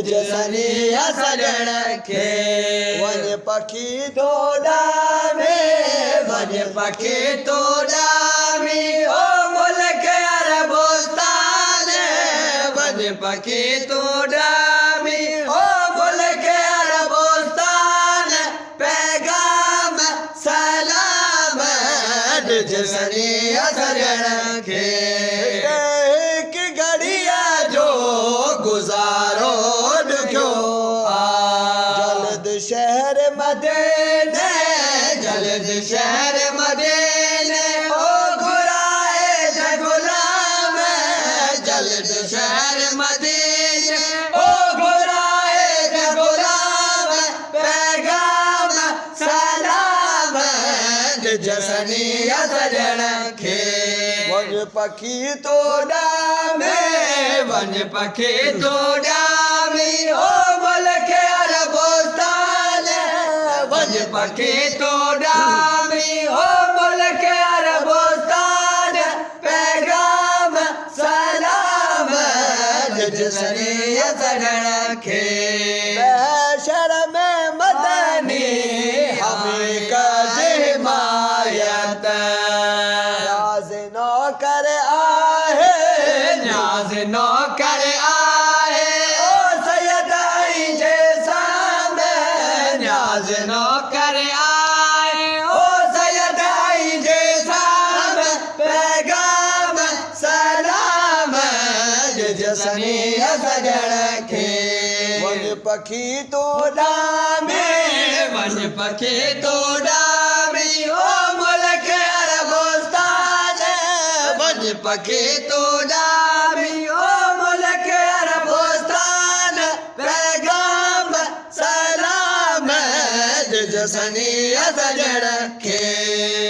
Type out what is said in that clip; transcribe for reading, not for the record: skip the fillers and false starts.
जसनी सजण खे वञ पखी तोड़ामे वञ पखी तोड़ामी ओ मुल्क अरबोस्तान वञ पखी तोड़ामी ओ मुल्क अरबोस्तान पैगाम सलाम जसनी सजण खे गुजारो दुखो जल्द शहर मदीने जल्द शहर मदीने ओ घुराए गुलाम जल्द शहर मदीने ओ घुराए गुलाम पैगाम सलाम जसनी सजण खे वञ पखी तोड़ामे वञ पखी तोड़ामी ओ मुल्क अरबोस्तान वञ पखी तोड़ामी ओ मुल्क अरबोस्तान पैगाम सलाम जसनी सजण खे शर्म मदनी हमें कद हिमायत न्याज़ नौकर आहे न्याज़ नौकर आहे ओ सैयदाई जैसा मैं न्याज़ नौकर आए ओ सैयदाई जैसा मैं पैगाम सलाम जसनी सजण खे वञ पखी तोड़ामे वञ पखी तोड़ामी ओ मुल्क अरबोस्तान वञ पखी तोड़ामी ओ मुल्क अरबोस्तान पैगाम सलाम जसनी सजण खे।